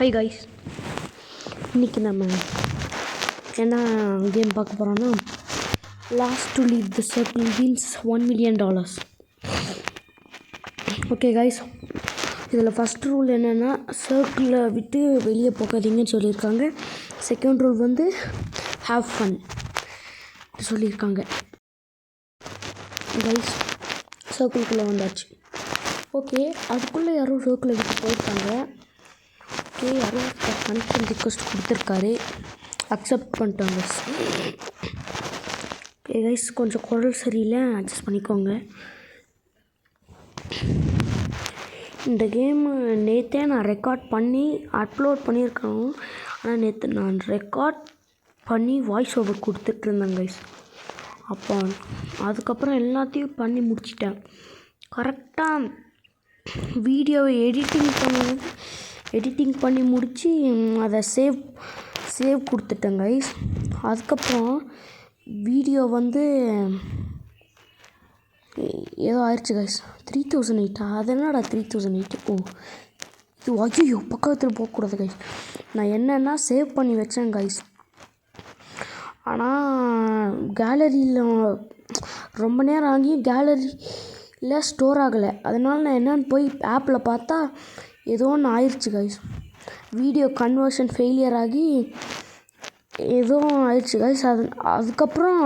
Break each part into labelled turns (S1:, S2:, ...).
S1: High guys, இன்றைக்கி நம்ம என்ன கேம் பார்க்க போகிறோன்னா last to leave the circle wins $1 million. Okay guys, இதில் ஃபஸ்ட் ரூல் என்னென்னா சர்க்கிளை விட்டு வெளியே போகாதீங்கன்னு சொல்லியிருக்காங்க. செகண்ட் ரூல் வந்து ஹேவ் ஃபன் சொல்லியிருக்காங்க. கைஸ், சர்க்கிள்குள்ளே வந்தாச்சு. ஓகே, அதுக்குள்ளே யாரும் சர்க்கிளை விட்டு போயிருக்காங்க. ஓகே, யாரும் கனெக்ஷன் ரிக்வெஸ்ட் கொடுத்துருக்காரு, அக்செப்ட் பண்ணிட்டாங்க. ஓகே கைஸ், கொஞ்சம் குரல் சரியில்லை, அட்ஜஸ்ட் பண்ணிக்கோங்க. இந்த கேமு நேற்றே நான் ரெக்கார்ட் பண்ணி அப்லோட் பண்ணியிருக்கேன். ஆனால் நேற்று நான் ரெக்கார்ட் பண்ணி வாய்ஸ் ஓவர் கொடுத்துட்ருந்தேன் கைஸ். அப்போ அதுக்கப்புறம் எல்லாத்தையும் பண்ணி முடிச்சிட்டேன். கரெக்டாக வீடியோவை எடிட்டிங் பண்ணி முடித்து அதை சேவ் கொடுத்துட்டேன் கைஸ். அதுக்கப்புறம் வீடியோ வந்து ஏதோ ஆயிடுச்சு கைஸ். 3008 அது என்னடா 3008? ஓ, இது ஐயோ பக்கத்தில் போகக்கூடாது கைஸ். நான் என்னென்னா சேவ் பண்ணி வச்சேன் கைஸ். ஆனால் கேலரியில் ரொம்ப நேரம் ஆகி கேலரியில் ஸ்டோர் ஆகலை. அதனால் நான் என்னென்னு போய் ஆப்பில் பார்த்தா ஏதோ ஒன்று ஆயிடுச்சு கைஸ். வீடியோ கன்வர்ஷன் ஃபெயிலியர் ஆகி ஏதோ ஆயிடுச்சு கைஸ். அதுக்கப்புறம்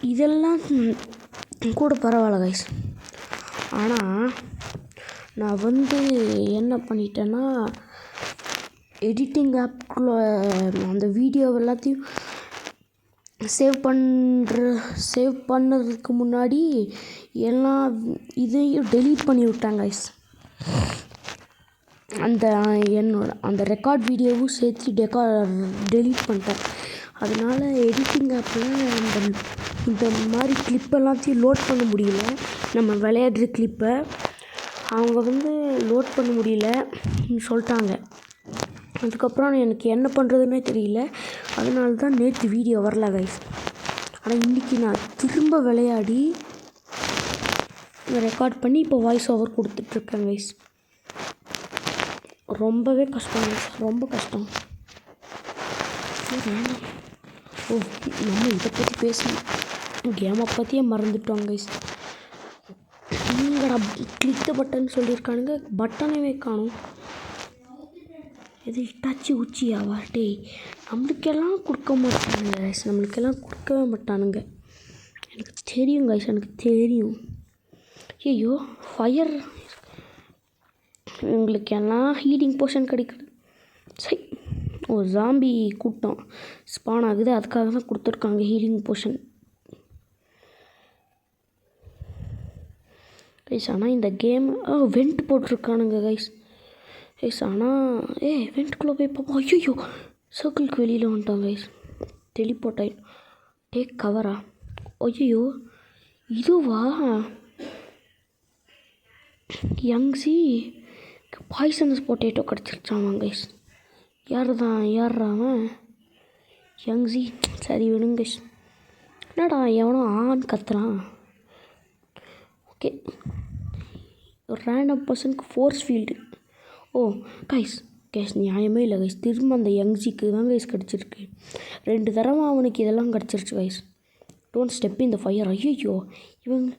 S1: இதெல்லாம் கூட பரவாயில்ல கைஸ். ஆனால் நான் வந்து என்ன பண்ணிட்டேன்னா எடிட்டிங் ஆப்குள்ளே அந்த வீடியோ எல்லாத்தையும் சேவ் பண்ணுறதுக்கு முன்னாடி எல்லாம் இதையும் டெலீட் பண்ணி விட்டாங்க கைஸ். அந்த ரெக்கார்ட் வீடியோவும் சேர்த்து டெலீட் பண்ணிட்டேன். அதனால எடிட்டிங் ஆப்பில் இந்த மாதிரி கிளிப் எல்லாத்தையும் லோட் பண்ண முடியல. நம்ம விளையாடுற கிளிப்பை அவங்க வந்து லோட் பண்ண முடியலன்னு சொல்லிட்டாங்க. அதுக்கப்புறம் எனக்கு என்ன பண்ணுறதுன்னே தெரியல. அதனால தான் நேற்று வீடியோ வரல கைஸ். ஆனால் இன்றைக்கி நான் திரும்ப விளையாடி ரெக்கார்ட் பண்ணி இப்போ வாய்ஸ் ஓவர் கொடுத்துட்ருக்கேன் கைஸ். ரொம்பவே கஷ்டம் கைஸ், ரொம்ப கஷ்டம். ஓ, நம்ம இதை பற்றி பேசணும், கேமை பற்றியே மறந்துட்டோம் கைஸ். நீங்கடா கிளிக் பட்டன் சொல்லியிருக்கானுங்க, பட்டனவே காணும். எது இட்டாச்சி உச்சியாவா? டேய், நம்மளுக்கெல்லாம் கொடுக்க மாட்டானுங்க கைஸ், நம்மளுக்கெல்லாம் கொடுக்கவே மாட்டானுங்க. எனக்கு தெரியும் கைஸ், எனக்கு தெரியும். ஐயோ, ஃபயர் எங்களுக்கெல்லாம் ஹீலிங் போர்ஷன் கிடைக்குது. சரி, ஒரு ஜாம்பி கூட்டம் ஸ்பான் ஆகுது, அதுக்காக தான் கொடுத்துருக்காங்க ஹீலிங் போர்ஷன் கைஸ். ஆனால் இந்த கேம் வெண்ட் போட்டிருக்கானுங்க கைஸ். ஆனால் வெண்ட்குள்ளே போய் பார்ப்போம். ஐயோ, சர்க்கிளுக்கு வெளியில் வந்துட்டோம் கைஸ். டெலிபோர்ட் ஆகிடும். டேக் கவரா? ஐயோ, இதுவா? யங்ஸி பாய்சனஸ் பொட்டேட்டோ கிடச்சிருச்சான் கைஸ். யார்ரா அவன்? யங்ஸி. சரி விடுங்க கைஸ். என்னடா எவனோ ஆன் கத்துறான். ஓகே, ஒரு ரேண்டம் பர்சனுக்கு ஃபோர்ஸ் ஃபீல்டு. ஓ கைஸ், நியாயமே இல்லை கைஸ். திரும்ப அந்த யங்ஸிக்கு தான் கைஸ் கிடச்சிருக்கு. 2 தடவை அவனுக்கு இதெல்லாம் கிடச்சிருச்சு guys. Don't step in the fire. ஐயோ, இவங்க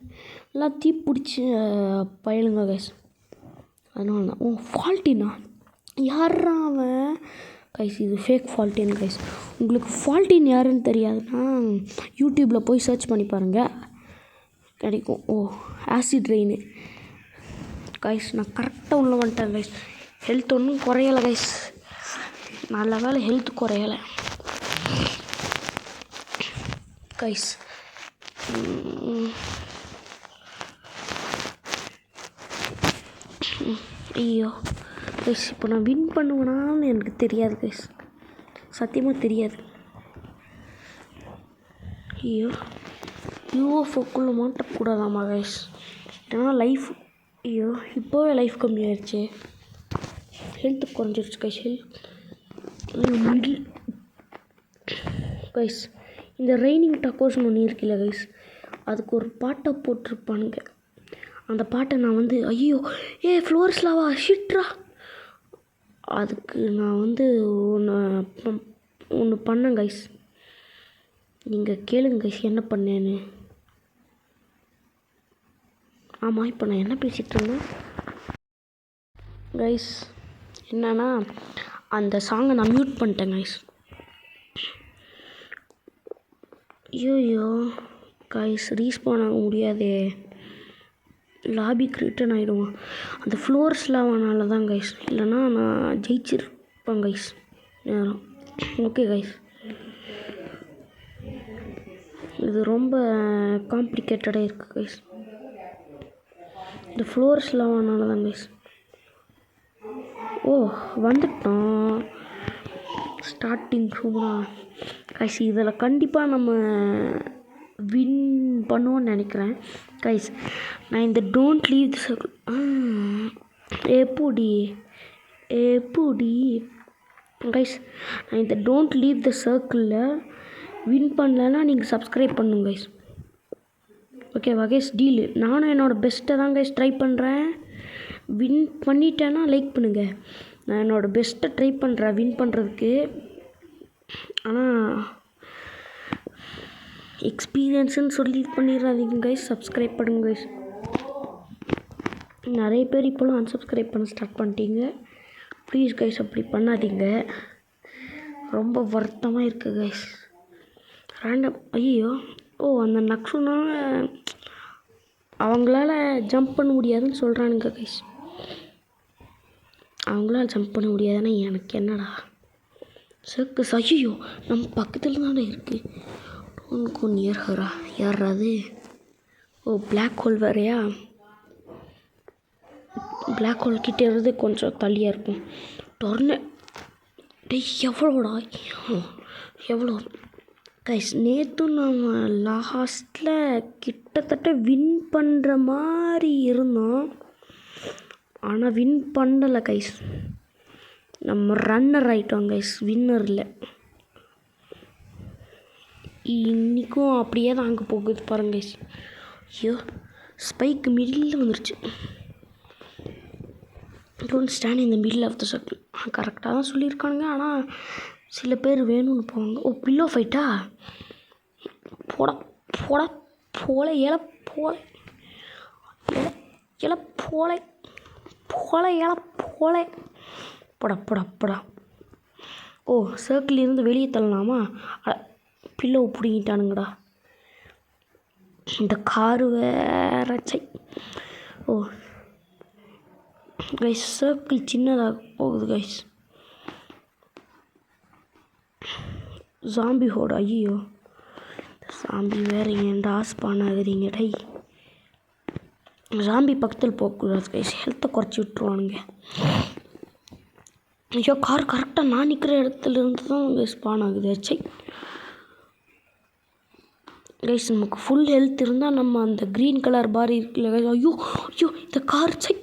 S1: எல்லாம் தீப்பிடிச்சி பயலுங்க கைஸ். அதனால தான். ஓ, ஃபால்ட்டினா யார்ரா அவன்? கைஸ், இது ஃபேக் ஃபால்ட்டின் கைஸ். உங்களுக்கு ஃபால்ட்டின் யாருன்னு தெரியாதுன்னா யூடியூப்பில் போய் சர்ச் பண்ணி பாருங்கள், கிடைக்கும். ஓ, ஆசிட் ரெயின் கைஸ். நான் கரெக்டாக உள்ள வந்துட்டேன் கைஸ். ஹெல்த் ஒன்றும் குறையலை கைஸ். நல்ல வேலை ஹெல்த் குறையலை கைஸ். ஐயோ கைஸ், இப்போ நான் வின் பண்ணுவேனான்னு எனக்கு தெரியாது கைஸ், சத்தியமாக தெரியாது. ஐயோ, யூஎஃப்ஓக்குள்ளே மாட்டக்கூடாதாம்மா கைஸ், ஏன்னா லைஃப். ஐயோ, இப்போவே லைஃப் கம்மியாயிடுச்சு, ஹெல்த்து குறைஞ்சிருச்சு கைஸ். மிடில் கைஸ், இந்த ரெய்னிங் டக்கோஸ்னு ஒன்று இருக்குல்ல கைஸ், அதுக்கு ஒரு பாட்டை போட்டிருப்பானுங்க. அந்த பாட்டை நான் வந்து ஐயோ ஃப்ளோர்ஸ்லாவா ஷிட்ரா அதுக்கு நான் வந்து ஒன்று பண்ணேன் கைஸ். நீங்கள் கேளுங்க கைஸ் என்ன பண்ணேன்னு. ஆமாம், இப்போ நான் என்ன பேசிகிட்டு இருந்தேன் கைஸ்? என்னன்னா அந்த சாங்கை நான் மியூட் பண்ணிட்டேன் கைஸ். ஐயோ கைஸ், ரீஸ்பான் ஆக முடியாதே, லாபிக்கு ரிட்டர்ன் ஆகிடுவோம். அந்த ஃப்ளோர்ஸ் லாவானால தான் கைஸ், இல்லைனா நான் ஜெயிச்சிருப்பேன் கைஸ் நேரம். ஓகே கைஸ், இது ரொம்ப காம்ப்ளிகேட்டடாக இருக்குது கைஸ். இந்த ஃப்ளோர்ஸ் லாவானால தான் கைஸ். ஓ வந்துட்டோம் ஸ்டார்டிங் ரூம்னா கைஸ். இதில் கண்டிப்பாக நம்ம வின் பண்ணுவோன்னு நினைக்கிறேன் கைஸ். நான் இந்த டோன்ட் லீவ் தி சர்க்கிள் எப்படி கைஸ், நான் இந்த டோன்ட் லீவ் த சர்க்கிளில் வின் பண்ணலன்னா நீங்கள் சப்ஸ்கிரைப் பண்ணுங்க கைஸ். ஓகேவா கைஸ்? டீலு. நானும் என்னோடய பெஸ்ட்டை தான் கைஸ் ட்ரை பண்ணுறேன். வின் பண்ணிட்டேன்னா லைக் பண்ணுங்கள். நான் என்னோடய பெஸ்ட்டை ட்ரை பண்ணுறேன் வின் பண்ணுறதுக்கு. ஆனால் எக்ஸ்பீரியன்ஸுன்னு சொல்லி பண்ணிடுறாதீங்க கைஸ். சப்ஸ்கிரைப் பண்ணுங்க கைஸ். நிறைய பேர் இப்போலாம் அன்சப்ஸ்கிரைப் பண்ண ஸ்டார்ட் பண்ணிட்டீங்க. ப்ளீஸ் கைஸ் அப்படி பண்ணாதீங்க, ரொம்ப வருத்தமாக இருக்குது கைஸ். ரேண்டம் ஐயோ அந்த நக்ஸுனால அவங்களால ஜம்ப் பண்ண முடியாதுன்னு சொல்கிறானுங்க கைஸ். அவங்களால ஜம்ப் பண்ண முடியாதுன்னா எனக்கு என்னடா சர்க்கஸ்? ஐயோ நம்ம பக்கத்தில் தானே இருக்குது. டோன்கோ நியர் ஹரா, யாரா அது? பிளாக் ஹோல் வேறையா? பிளாக் ஹோல் கிட்டே இருந்து கொஞ்சம் தள்ளியாக இருக்கும். டொர்னே எவ்வளோடா எவ்வளோ கைஸ்? நேற்று நம்ம லாஸ்ட்டில் கிட்டத்தட்ட வின் பண்ணுற மாதிரி இருந்தோம், ஆனால் வின் பண்ணலை கைஸ். நம்ம ரன்னர் ஆகிட்டோம் கைஸ், வின்னர் இல்லை. இன்றைக்கும் அப்படியே தான் அங்கே போகுது பாருங்க கைஸ். ஐயோ ஸ்பைக்கு மிடில் வந்துருச்சு. டோன்ட் ஸ்டாண்ட் இந்த மிடில் ஆஃப் த சர்க்கிள். கரெக்டாக தான் சொல்லியிருக்கானுங்க, ஆனால் சில பேர் வேணும்னு போவாங்க. பில்லோ ஃபைட்டா? போட போட போல இல போல இல போல போல இல போல போட போட போடா. சர்க்கிள் இருந்து வெளியே தள்ளலாமா? பில்லோ பிடிங்கிட்டானுங்கடா. இந்த காரு வேற சை. கைஸ் சர்க்கிள் சின்னதாக போகுது கைஸ். ஜாம்பி ஹோட. ஐயோ ஜாம்பி வேறு ஏன்டா ஸ்பான் ஆகுறீங்க டை. ஜாம்பி பக்கத்தில் போகக்கூடாது கைஸ், ஹெல்த்தை குறைச்சி விட்ருவானுங்க. ஐயோ கார் கரெக்டாக நான் நிற்கிற இடத்துல இருந்து தான் ஸ்பான் ஆகுது. சை கைஸ், நமக்கு ஃபுல் ஹெல்த் இருந்தால் நம்ம அந்த க்ரீன் கலர் பார் இருக்குல்ல கைஸ். ஐயோ இந்த கார் சை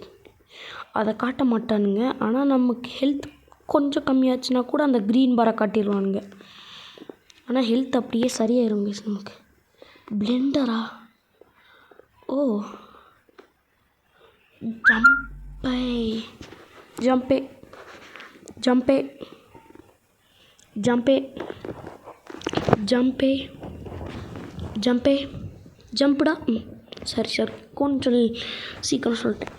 S1: அதை காட்ட மாட்டானுங்க. ஆனால் நமக்கு ஹெல்த் கொஞ்சம் கம்மியாச்சுன்னா கூட அந்த க்ரீன் பாரை காட்டிடுவானுங்க. ஆனால் ஹெல்த் அப்படியே சரியாயிரும் கைஸ் நமக்கு. பிளெண்டரா? ஜம்பே ஜம்பே ஜம்பே ஜம்பே ஜம்பே ஜம்புடா. சரி கொஞ்சம் சீக்கிரம் சொல்லிட்டேன்.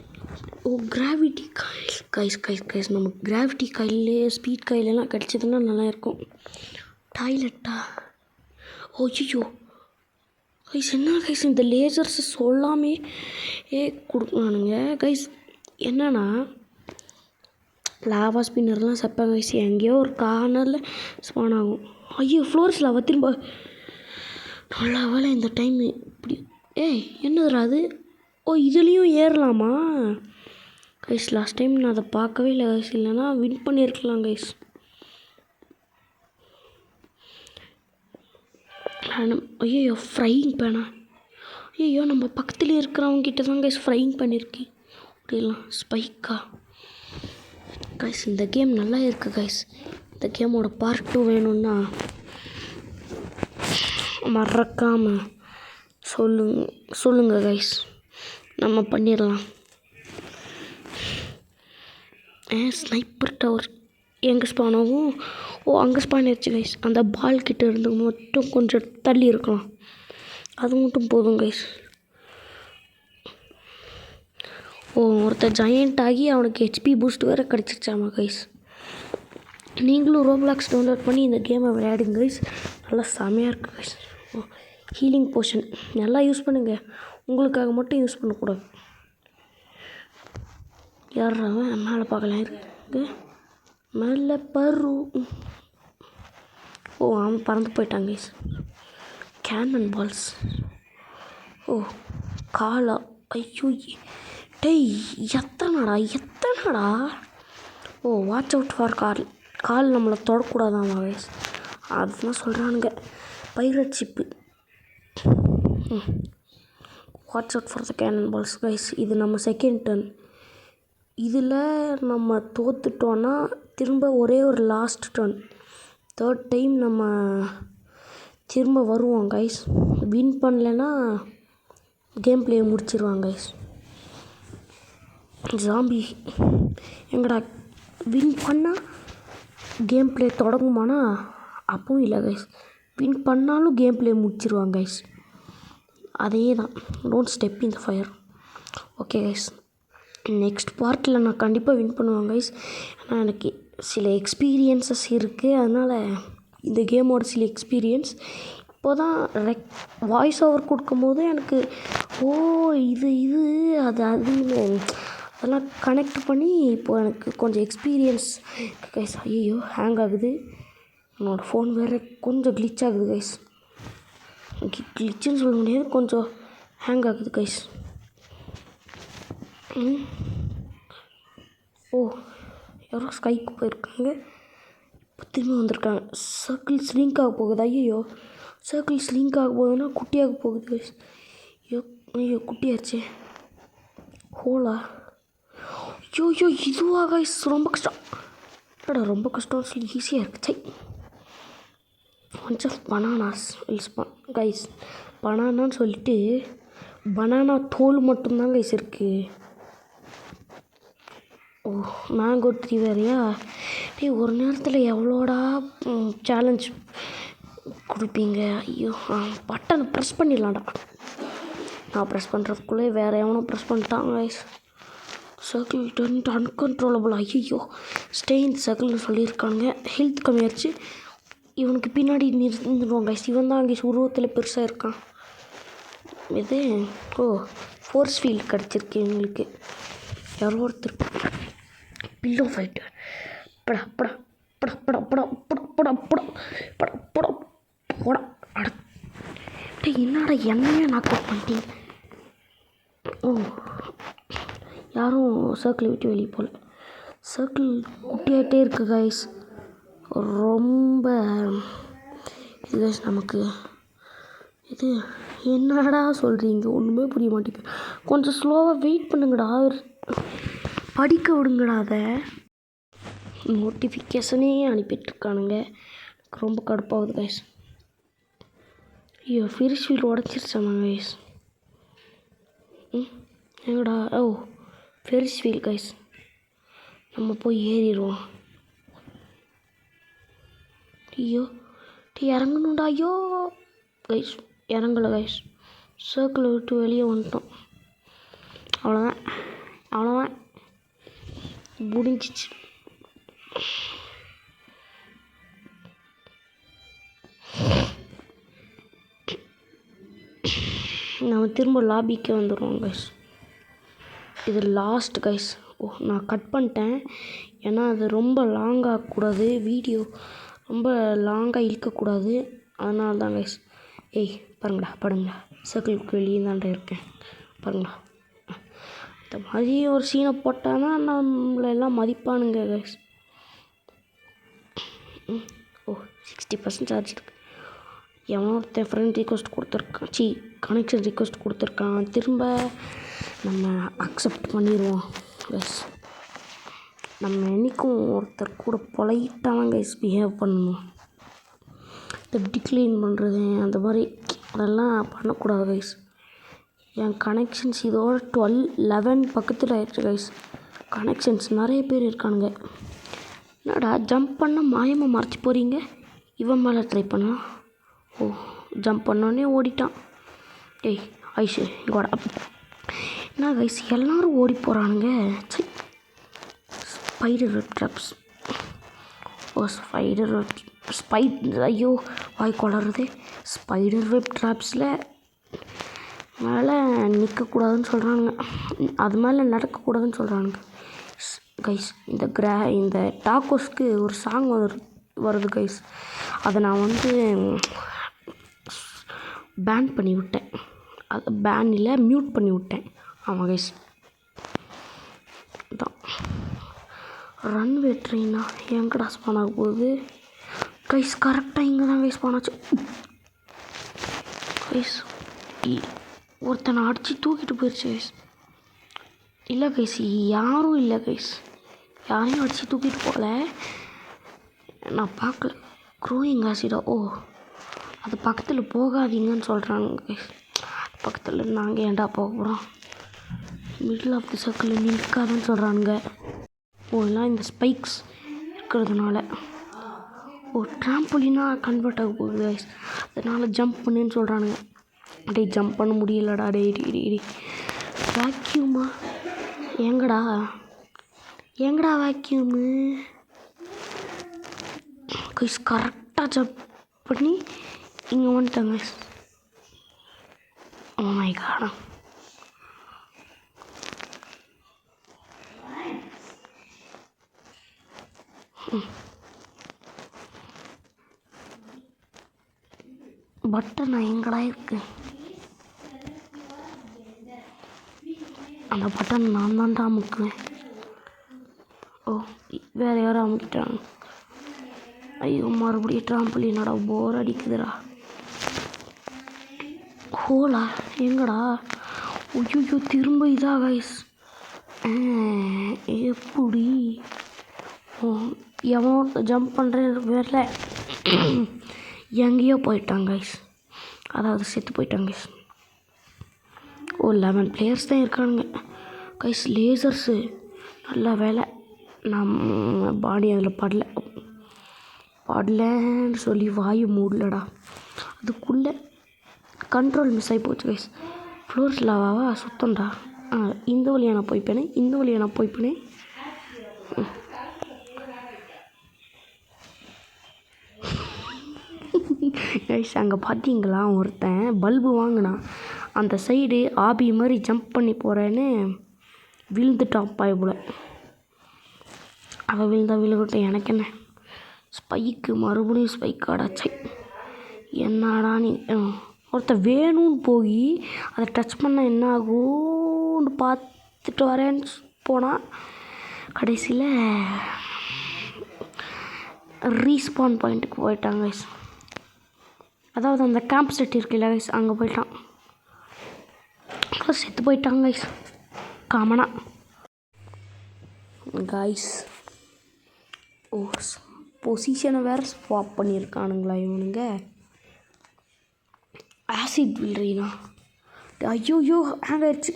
S1: கிராவிட்டி காயில் கைஸ் நமக்கு கிராவிட்டி காயிலே ஸ்பீட் காயிலெல்லாம் கிடச்சதுன்னா நல்லாயிருக்கும். டாய்லெட்டா? ஐயோ கைஸ் என்ன கைஸ் இந்த லேசர்ஸ் சொல்லாமே கொடுக்கலானுங்க கைஸ். என்னன்னா லாவா ஸ்பின்னர்லாம் சப்பாங்க கைஸ். எங்கேயோ ஒரு கார்னரில் ஸ்பான் ஆகும். ஐயோ ஃப்ளோர்ஸ் லாவா திரும்ப. நல்லா வேலை இந்த டைம் இப்படி. என்னதுடா அது? இதுலேயும் ஏறலாமா கைஸ்? லாஸ்ட் டைம் நான் அதை பார்க்கவே இல்லை கைஸ், இல்லைன்னா வின் பண்ணியிருக்கலாம் கைஸ். ஐயோ ஃப்ரையிங் பேனா? ஐயோ நம்ம பக்கத்தில் இருக்கிறவங்ககிட்ட தான் கைஸ் ஃப்ரையிங் பண்ணியிருக்கேன். அப்படிலாம் ஸ்பைக்கா கைஸ்? இந்த கேம் நல்லா இருக்குது கைஸ். இந்த கேமோட பார்ட் 2 வேணும்னா மறக்காமல் சொல்லுங்கள் கைஸ், நம்ம பண்ணிடலாம். ஸ்னைப்பர் டவர் எங்கே ஸ்பான் ஆகும்? அங்கே ஸ்பான் ஆயிடுச்சு கைஸ். அந்த பால் கிட்ட இருந்து மட்டும் கொஞ்சம் தள்ளி இருக்கலாம், அது மட்டும் போதும் கைஸ். ஒருத்தர் ஜாயிண்ட் ஆகி அவனுக்கு ஹெச்பி பூஸ்ட் வேறு கிடச்சிருச்சாமா கைஸ். நீங்களும் ரோப்ளாக்ஸ் டவுன்லோட் பண்ணி இந்த கேமை விளையாடுங்க கைஸ், நல்லா செமையாக இருக்குது கைஸ். ஹீலிங் போர்ஷன் நல்லா யூஸ் பண்ணுங்கள், உங்களுக்காக மட்டும் யூஸ் பண்ணக்கூடாது. யார் அவன் மேலே பார்க்கலாம் இருக்கு, மேலே பரு. அவன் பறந்து போயிட்டாங்க கைஸ். Canon balls. காலா. ஐயோ டேய் எத்தனடா. வாட்ச் அவுட் ஃபார் கால் நம்மளை தொடக்கூடாதாமா கைஸ், அதுதான் சொல்கிறானுங்க. Pirate ship. Watch out for the cannon balls guys. இது நம்ம செகண்ட் டர்ன். இதில் நம்ம தோத்துட்டோன்னா திரும்ப ஒரே ஒரு லாஸ்ட் டர்ன், தேர்ட் டைம் நம்ம திரும்ப வருவோம் கைஸ். வின் பண்ணலைன்னா கேம் பிளேயை முடிச்சிருவாங்க கைஸ். ஜாம்பி எங்கடா? வின் பண்ணால் கேம் பிளே தொடங்குமானா? அப்பவும் இல்லை கைஸ், வின் பண்ணாலும் கேம் பிளே முடிச்சிருவாங்க கைஸ். அதே தான், don't step in the fire. Okay guys, next பார்ட்டில் நான் கண்டிப்பாக வின் பண்ணுவேன் கைஸ். ஏன்னா எனக்கு சில எக்ஸ்பீரியன்ஸஸ் இருக்குது, அதனால் இந்த கேமோட சில எக்ஸ்பீரியன்ஸ் இப்போ தான் வாய்ஸ் ஓவர் கொடுக்கும்போது எனக்கு இது அது அதெல்லாம் கனெக்ட் பண்ணி இப்போது எனக்கு கொஞ்சம் எக்ஸ்பீரியன்ஸ் கைஸ். ஐயோ ஹேங் ஆகுது, என்னோடய ஃபோன் வேறு கொஞ்சம் க்ளிச் ஆகுது கைஸ். க்ளிச்சுன்னு சொல்ல முடியாது, கொஞ்சம் ஹேங் ஆகுது கைஸ். யாரோ ஸ்கைக்கு போயிருக்காங்க, இப்போ திரும்ப வந்திருக்காங்க. சர்க்கிள் ஸ்லிங்க் ஆக போகுது. ஐயோ சர்க்கிள் ஸ்லிங்க் ஆக போகுதுன்னா குட்டியாக போகுது கைஸ். ஐயோ குட்டியாச்சே. ஹோலா. ஐயோ இதுவாக கைஸ் ரொம்ப கஷ்டம். ரொம்ப கஷ்டம் சொல்லி ஈஸியாக இருக்குது. சை கொஞ்சம் பனானாஸ் கைஸ். பனானான்னு சொல்லிட்டு பனானா தோல் மட்டும்தான் கைஸ் இருக்குது. மேங்கோ ட்ரீ வேறையா? ஒரு நேரத்தில் எவ்வளோடா சேலஞ்ச் கொடுப்பீங்க? ஐயோ பட்டனை ப்ரெஸ் பண்ணிடலாம்டா. நான் ப்ரெஸ் பண்ணுறதுக்குள்ளே வேறு எவனோ ப்ரெஸ் பண்ணிட்டாங்க கைஸ். Circle turned uncontrollable. ஐயோ ஸ்டே இன் சர்க்கிள்னு சொல்லியிருக்காங்க. ஹெல்த் கம்மியாச்சு. இவனுக்கு பின்னாடி நிறுத்திடுவாங்க கைஸ். இவன் தான் அங்கே உருவத்தில் பெருசாக இருக்கான். இது ஃபோர்ஸ் ஃபீல்டு கிடச்சிருக்கு எங்களுக்கு. யாரோ ஒருத்தர் பில்லோ ஃபைட்டு. படா படா படா படா படா படா படா படா படா படா போடா. என்னடா என்னையே நாக் அவுட் பண்ணிட்டீங்க. யாரும் சர்க்கிளை விட்டு வெளியே போகல. சர்க்கிள் குட்டியாகிட்டே இருக்குது கைஸ். ரொம்ப இது கைஸ் நமக்கு இது என்னடா சொல்கிறீங்க, ஒன்றுமே புரிய மாட்டேங்குது. கொஞ்சம் ஸ்லோவாக வெயிட் பண்ணுங்கடா, படிக்க விடுங்கடா. அதை நோட்டிஃபிகேஷனே அனுப்பிட்டுருக்கானுங்க, ரொம்ப கடுப்பாகுது கைஸ். ஐயோ ஃபிரிஷ் வீல் உடச்சிருச்சாமா கைஸ். எங்கடா? Ferris wheel guys. நம்ம போய் ஏறிடுவோம். ஐயோ இறங்கணுண்டா. ஐயோ கைஸ் இறங்கலை கைஸ். சர்க்கிளை விட்டு வெளியே வந்துட்டோம். அவ்வளோதான் முடிஞ்சிச்சு. நம்ம திரும்ப லாபிக்கு வந்துடுவோம் கைஸ். இது லாஸ்ட் கைஸ். நான் கட் பண்ணிட்டேன், ஏன்னா அது ரொம்ப லாங்காகக்கூடாது, வீடியோ ரொம்ப லாங்காக இழுக்கக்கூடாது, அதனால தான் கைஸ். பாருங்கடா படுங்கடா, சர்க்கிளுக்கு வெளியே தான்டா இருக்கேன் பாருங்கடா. இந்த மாதிரி ஒரு சீனை போட்டால் தான் நம்மளெல்லாம் மதிப்பானுங்க கைஸ். 60% சார்ஜ் இருக்குது. எவனோ ஒருத்தன் ஃப்ரெண்ட் ரிக்வெஸ்ட் கொடுத்துருக்கான், கனெக்ஷன் ரிக்வெஸ்ட் கொடுத்துருக்கான். திரும்ப நம்ம அக்செப்ட் பண்ணிடுவோம் கைஸ். நம்ம என்றைக்கும் ஒருத்தர் கூட பொலைட்டாக கைஸ் பிஹேவ் பண்ணணும். இந்த டிக்ளைன் பண்ணுறது அந்த மாதிரி அதெல்லாம் பண்ணக்கூடாது கைஸ். என் கனெக்ஷன்ஸ் இதோட 11 பக்கத்தில் ஆயிடுச்சு கைஸ். கனெக்ஷன்ஸ் நிறைய பேர் இருக்கானுங்க. என்னடா ஜம்ப் பண்ணால் மாயமாக மறைச்சி போகிறீங்க. இவன் மேலே ட்ரை பண்ணா. ஓ ஜம்ப் பண்ணோடனே ஓடிட்டான். டேய் ஐஷு இங்கே வாடா. என்ன கைஸ் எல்லோரும் ஓடி போகிறானுங்க. சரி ஸ்பைடர் வெப் ட்ராப்ஸ். ஓ ஐயோ வாய் கொளருது. ஸ்பைடர் வெப் ட்ராப்ஸில் மேலே நிற்கக்கூடாதுன்னு சொல்கிறானுங்க. அது மேலே நடக்கக்கூடாதுன்னு சொல்கிறானுங்க கைஸ். இந்த டாக்கோஸ்க்கு ஒரு சாங் வருது கைஸ். அதை நான் வந்து பேன் பண்ணி விட்டேன். அது பேன் இல்லை, மியூட் பண்ணி விட்டேன். ஆமாம் கைஸ். தான் ரன்வே ட்ரெயினா எங்கடா ஸ்பான் ஆக போகுது கைஸ்? கரெக்டாக இங்கே தான் கைஸ் ஸ்பான் ஆச்சு கைஸ். ஒருத்தனை அடித்து தூக்கிட்டு போயிடுச்சு கைஸ். இல்லை கைஸ் யாரும் இல்லை கைஸ், யாரையும் அடித்து தூக்கிட்டு போகல. நான் பார்க்கல. க்ரோயிங் ஆசிடா. ஓ அது பக்கத்தில் போகாதீங்கன்னு சொல்கிறாங்க கைஸ். பக்கத்தில் நாங்கள் ஏன்டா போக போகிறோம்? மிடில் ஆஃப் தி சர்க்கிளில் நிற்காதுன்னு சொல்கிறானுங்க. ஓ எல்லாம் இந்த ஸ்பைக்ஸ் இருக்கிறதுனால. ஓ ட்ராம்பொலினாக கன்வெர்ட் ஆக போகுது கைஸ். அதனால் ஜம்ப் பண்ணுன்னு சொல்கிறானுங்க. டே ஜம்ப் பண்ண முடியலடா. டே வேக்யூமா எங்கடா வேக்யூமு கைஸ்? கரெக்டாக ஜம்ப் பண்ணி இங்கே வந்துட்டாங்க guys. Oh my God. Button எங்கடா இருக்கு? அந்த பட்டன் நான் தான்டா அமுக்குவேன். ஓ வேறு யாரும் அமுக்கிட்டாங்க. ஐயோ மறுபடியும் ட்ராம்பலினடா, போர் அடிக்குதுடா. ஹோலா எங்கடா? ஐயோ திரும்ப இதா கைஸ். எப்படி எவன் ஜம்ப் பண்ணுறேன் வேறல எங்கேயோ போயிட்டாங்க கைஸ். அதாவது செத்து போயிட்டாங்க கைஸ். ஓ 11 பிளேயர்ஸ் தான் இருக்கானுங்க கைஸ். லேசர்ஸு நல்ல வேலை நம்ம பாடி அதில் படலன்னு சொல்லி வாயு மூடலடா. அதுக்குள்ளே கண்ட்ரோல் மிஸ் ஆகி போச்சு கைஸ். ஃப்ளோர்ஸ் லாவாவா சுத்தம்டா. இந்த வழியாக நான் போய்ப்பேனே. கைஸ் அங்கே பார்த்தீங்களா, ஒருத்தன் பல்பு வாங்கினான். அந்த சைடு ஆபி மாதிரி ஜம்ப் பண்ணி போகிறேன்னு விழுந்துட்டான் பாய் போல். அவள் விழுகட்டும் எனக்கு என்ன. ஸ்பைக்கு மறுபடியும் ஸ்பைக்காடாச்சு. என்னடா நீ ஒருத்தன் வேணும்னு போய் அதை டச் பண்ணால் என்ன ஆகும்னு பார்த்துட்டு வரேன்னு போனால் கடைசியில் ரீஸ்பான் பாயிண்ட்டுக்கு போயிட்டாங்க கைஸ். அதாவது அந்த கேம்ப் செட் இருக்குல்ல கைஸ், அங்கே போயிட்டான். செத்து போயிட்டாங்க கைஸ் காமனா கைஸ். ஓ பொசிஷனை வேறு ஸ்வாப் பண்ணியிருக்கானுங்களா இவனுங்க. ஆசிட் வில்றீனா? ஐயோ ஹேங் ஆயிடுச்சு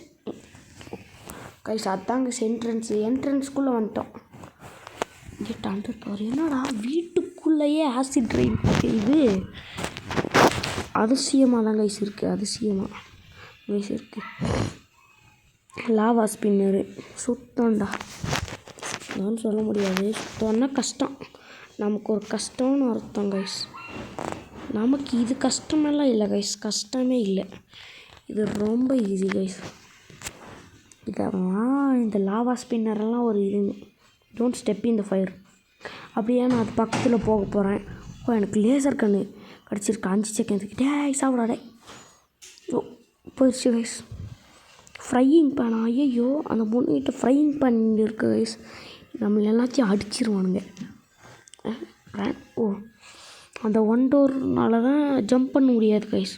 S1: கைஸ். அதாங்க என்ட்ரன்ஸ்குள்ளே வந்துட்டோம். கேட்டான்ட்டு பாரு. என்னடா வீட்டுக்குள்ளேயே ஆசிட் ட்ரெயின் இது அதிசயமாக தான் கைஸ் இருக்குது. அதிசயமாக கைஸ் இருக்குது. லாவா ஸ்பின்னரு சுத்தம்டா. நான் சொல்ல முடியாது. சுத்தம்னா கஷ்டம். நமக்கு ஒரு கஷ்டம்னு அர்த்தம் கைஸ். நமக்கு இது கஷ்டமெல்லாம் இல்லை கைஸ், கஷ்டமே இல்லை. இது ரொம்ப ஈஸி கைஸ். இதெல்லாம் இந்த லாவா ஸ்பின்னரெல்லாம் ஒரு இது. Don't step in the fire. அப்படியே நான் அது பக்கத்தில் போக போகிறேன். ஓ எனக்கு லேசர் கன்று கிடச்சிருக்கு 5 செகண்டுக்கு. சாப்பிடாடே. ஓ போயிடுச்சு கைஸ். ஃப்ரையிங் பேனா. ஐயோ அந்த பொண்ணுக்கிட்ட ஃப்ரையிங் பேன் இருக்குது கைஸ். நம்மள எல்லாத்தையும் அடிச்சிருவானுங்க. ஓ அந்த 1 டோர்னால தான் ஜம்ப் பண்ண முடியாது கைஸ்.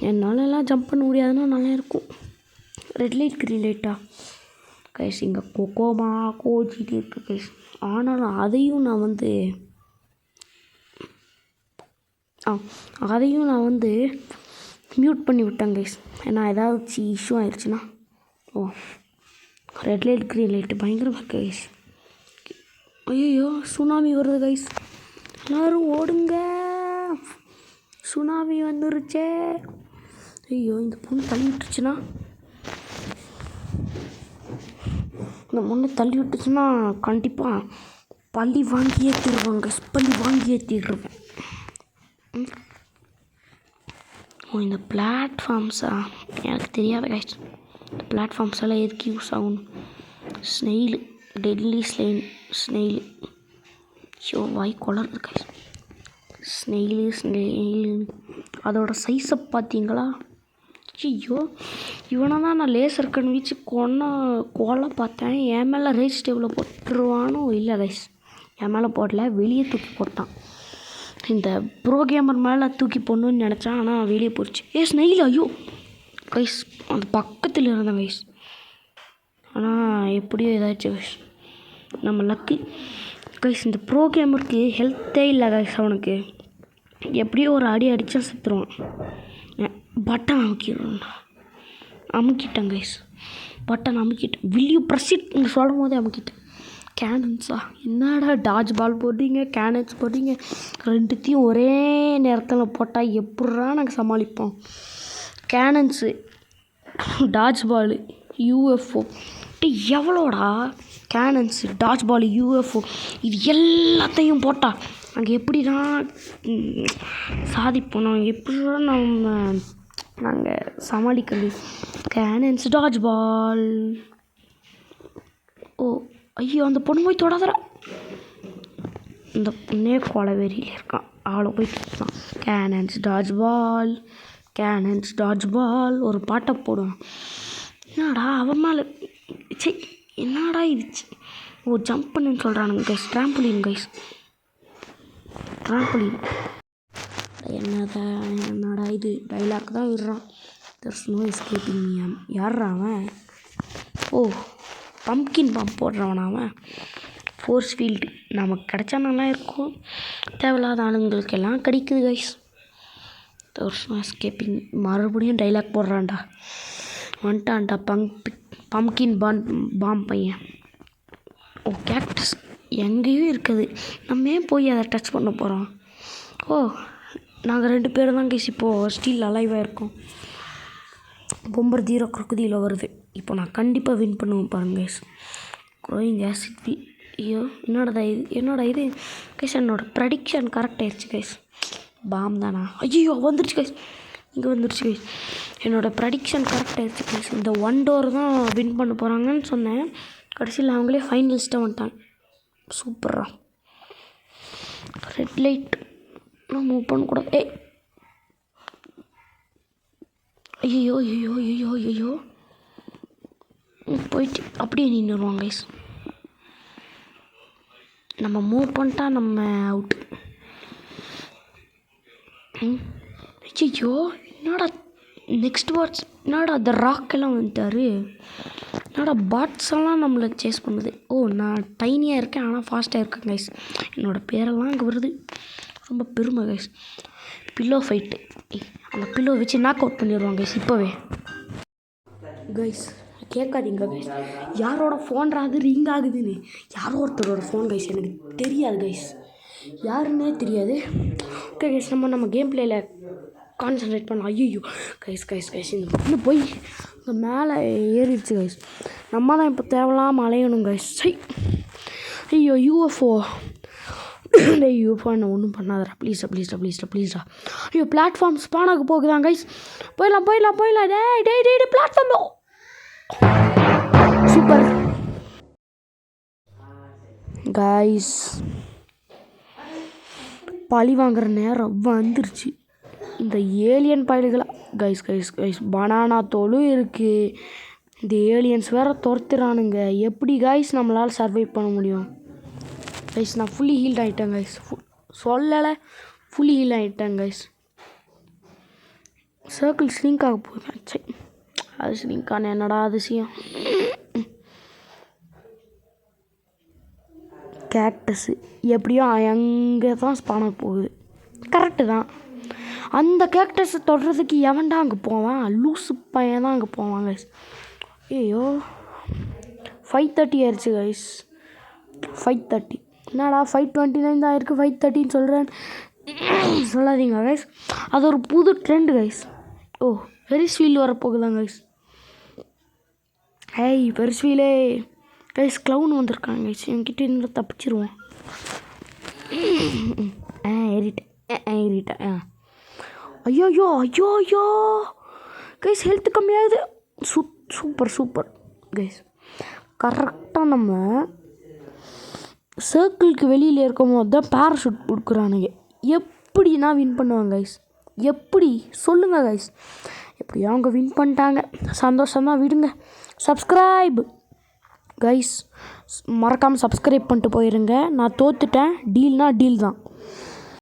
S1: என்னாலலாம் ஜம்ப் பண்ண முடியாதுன்னா நல்லா இருக்கும். ரெட் லைட் க்ரீன் லைட்டா கைஸ்? இங்கே கோகோமா கோச்சிட்டு இருக்கு கைஸ். ஆனாலும் அதையும் நான் வந்து மியூட் பண்ணி விட்டேன் கைஸ். ஏன்னா ஏதாச்சும் இஷ்யூ ஆயிடுச்சுன்னா. ஓ ரெட் லைட் க்ரீன் லைட்டு பயங்கரமாக இருக்கு கைஸ். ஐயோ சுனாமி வருது கைஸ், எல்லோரும் ஓடுங்க, சுனாமி வந்துருச்சே. ஐயோ இந்த பொண்ணு தள்ளி விட்டுருச்சுன்னா, இந்த பொண்ணு தள்ளி விட்டுச்சுன்னா கண்டிப்பாக பள்ளி வாங்கியே தீருவாங்க, பள்ளி வாங்கியே தீருவேன். ஓ இந்த பிளாட்ஃபார்ம்ஸா எனக்கு தெரியாத கைஸ். இந்த பிளாட்ஃபார்ம்ஸ் எல்லாம் எதுக்கு யூஸ் ஆகணும்? Snail, deadly snail. ஷோ வாய் கொளருது கைஸ். ஸ்னெயிலு அதோட சைஸை பார்த்தீங்களா? ஐயோ இவனை தான் நான் லேசர் கண் வீச்சு கொல்ல பார்த்தேன். என் மேலே ரேஸ் டேபிளில் போட்டுருவானோ இல்லை கைஸ், என் மேலே போடல, வெளியே தூக்கி போட்டான். இந்த ப்ரோ கேமர் மேலே தூக்கி போடணுன்னு நினச்சான், ஆனால் வெளியே போயிடுச்சு. ஸ்னெயில் ஐயோ கைஸ், அந்த பக்கத்தில் இருந்தேன் கைஸ். ஆனால் எப்படியோ ஏதாச்சும் கைஸ், நம்ம லக்கி கைஸ். இந்த ப்ரோ கேமருக்கு ஹெல்த்தே இல்லை கைஸ். அவனுக்கு எப்படியோ ஒரு அடி அடித்தா செத்துருவான். பட்டன் அமுக்கிட்டேன் கைஸ், பட்டன் அமுக்கிட்டேன். வில் யூ ப்ரெஸ் இட் சொல்லும் போதே அமுக்கிட்டேன். கேனன்ஸா என்னடா டாஜ் பால் போடுறீங்க, கேனன்ஸ் போடுறீங்க, ரெண்டுத்தையும் ஒரே நேரத்தில் போட்டால் எப்பட்றா நாங்கள் சமாளிப்போம்? கேனன்ஸு, டாஜ் பாலு, யூஎஃப்ஓ எவ்வளோடா? கேனன்ஸு, டாஜ் பால், யூஎஃப்ஓ இது எல்லாத்தையும் போட்டால் நாங்கள் எப்படிடா சாதிப்போம்? நாங்கள் எப்படிடா நாங்கள் சமாளிக்கிறது? கேனன்ஸ், டாஜ் பால். ஓ ஐயோ அந்த பொண்ணு போய் தொடாதரா. இந்த பொண்ணே கொலவெறியில் இருக்கான், அவளை போய் தொட்டான். கேனன்ஸ், டாஜ் பால், கேனன்ஸ், டாஜ் பால் ஒரு பாட்டை போடுவான். என்னடா அவன் மேலே சரி என்னடா இது? ஓ ஜம்ப் பண்ணுன்னு சொல்கிறானுங்க கைஸ். ட்ராம்புலின் கைஸ், ட்ராம்புலின். என்னடா இது? டைலாக் தான் விடுறான். there's no escaping me. யார்ரா அவன்? ஓ பம்ப்கின் பம்ப் போடுறவன் அவன். ஃபோர்ஸ் ஃபீல்டு நமக்கு கிடைச்சா நல்லா இருக்கும், தேவையில்லாத ஆளுங்களுக்கெல்லாம் கிடைக்குது கைஸ். there's no escaping. மறுபடியும் டைலாக் போடுறான்டா, வந்துட்டான்டா பம்ப்கின் பாம் பையன். ஓ கேக்டஸ் எங்கேயும் இருக்குது, நம்ம ஏன் போய் அதை டச் பண்ண போகிறோம்? ஓ நாங்கள் 2 பேரும் தான் கைஸ் இப்போது ஸ்டில் அலைவாக இருக்கோம். பொம்பர் 0 குறுக்குதியில் வருது. இப்போ நான் கண்டிப்பாக வின் பண்ணுவேன் பாருங்க கைஸ். Growing acid. ஐயோ என்னோட இது கைஸ், என்னோடய ப்ரெடிக்ஷன் கரெக்ட் ஆயிடுச்சு கைஸ். பாம் தானா? ஐயோ வந்துருச்சு கைஸ், இங்கே வந்துருச்சு கைஸ். என்னோடய ப்ரெடிக்ஷன் கரெக்ட் ஆயிடுச்சு கைஸ். இந்த 1 டோர் தான் வின் பண்ண போகிறாங்கன்னு சொன்னேன், கடைசியில் அவங்களே ஃபைனலிஸ்ட்டாக வந்துட்டாங்க. சூப்பரா. ரெட் லைட் நான் மூவ் பண்ணக்கூடாது. ஐயோ ஐயோ ஐயோ ஐயோ போயிட்டு அப்படியே நின்றுடுவாங்க கைஸ். நம்ம மூவ் பண்ணிட்டா நம்ம அவுட்டு. ஐயோ என்னடா நெக்ஸ்ட் வாட்ச், என்னடா அந்த ராக்கெல்லாம் வந்துட்டார். என்னடா பாட்ஸ் எல்லாம் நம்மளை சேஸ் பண்ணுது. ஓ நான் டைனியாக இருக்கேன் ஆனால் ஃபாஸ்ட்டாக இருக்கேன் கைஸ். என்னோடய பேரெல்லாம் அங்கே வருது, ரொம்ப பெருமை கைஸ். பில்லோ ஃபைட்டு, அந்த பில்லோ வச்சு நாக் அவுட் பண்ணிடுவாங்க கைஸ் இப்போவே. கைஸ் கேட்காதீங்க கைஸ், யாரோட ஃபோன் அது ரிங் ஆகுதுன்னு. யாரோ ஒருத்தரோட ஃபோன் கைஸ், எனக்கு தெரியாது கைஸ், யாருன்னே தெரியாது. ஓகே கைஸ் நம்ம கேம் பிளேயில் கான்சன்ட்ரேட் பண்ணலாம். ஐயோ கைஸ் இந்த பொண்ணு போய் இந்த மேலே ஏறிடுச்சு கைஸ். நம்ம தான் இப்போ தேவையில்லாமல் அலையணும் கைஸ். ஐயோ யூஎஃப்ஓ என்ன ஒன்றும் பண்ணாதரா ப்ளீஸ்டா. ஐயோ பிளாட்ஃபார்ம் ஸ்பானாக போகுதான் கைஸ். போயிடலாம் டே பிளாட்ஃபார்ம். சூப்பர் கைஸ், பழி வாங்குற நேரம் வந்துருச்சு. இந்த ஏலியன் பயல்களா கைஸ் பனானா தோலும் இருக்குது. இந்த ஏலியன்ஸ் வேறு துரத்துறானுங்க. எப்படி கைஸ் நம்மளால் சர்வைவ் பண்ண முடியும்? கைஸ் நான் ஃபுல்லி ஹீல்ட் ஆகிட்டேன் கைஸ், சொல்லலை ஃபுல்லி ஹீல் ஆகிட்டேன் கைஸ். சர்க்கிள் ஸ்லிங்க் ஆக போகுது. சரி அது ஸ்லிங்கான என்னடா அதிசயம். கேக்டஸு எப்படியோ அங்கே தான் ஸ்பானாக போகுது, கரெக்டு தான். அந்த கேக்டஸை தொடுறதுக்கு எவன்டா அங்கே போவான்? லூசு பையன் தான் அங்கே போவான் கைஸ். ஐயோ 5:30 ஆயிடுச்சு கைஸ். 5:30 என்னடா 5:29 தான் இருக்குது 5:30ன்னு சொல்கிறேன் சொல்லாதீங்க கைஸ். அது ஒரு புது ட்ரெண்டு கைஸ். ஓ பெரிஸ் வீல் வரப்போகுதாங்க கைஸ். ஏய் பெரிஸ் வீலே கைஸ். க்ளவுன் வந்திருக்காங்க கைஸ். என்கிட்ட இருந்து தப்பிச்சிருவோம். ஏறிட்டேன். ஐயோ கைஸ் ஹெல்த்து கம்மியாகுது. Super guys. கரெக்டாக நம்ம சர்க்கிளுக்கு வெளியில் இருக்கும் போது தான் பேராஷூட் கொடுக்குறானுங்க. எப்படி நான் வின் பண்ணுவேன் கைஸ்? எப்படி சொல்லுங்கள் கைஸ். எப்படி அவங்க வின் பண்ணிட்டாங்க, சந்தோஷமாக விடுங்க. சப்ஸ்கிரைப் கைஸ், மறக்காமல் சப்ஸ்கிரைப் பண்ணிட்டு போயிருங்க. நான் தோத்துட்டேன். டீல்னா டீல் தான்.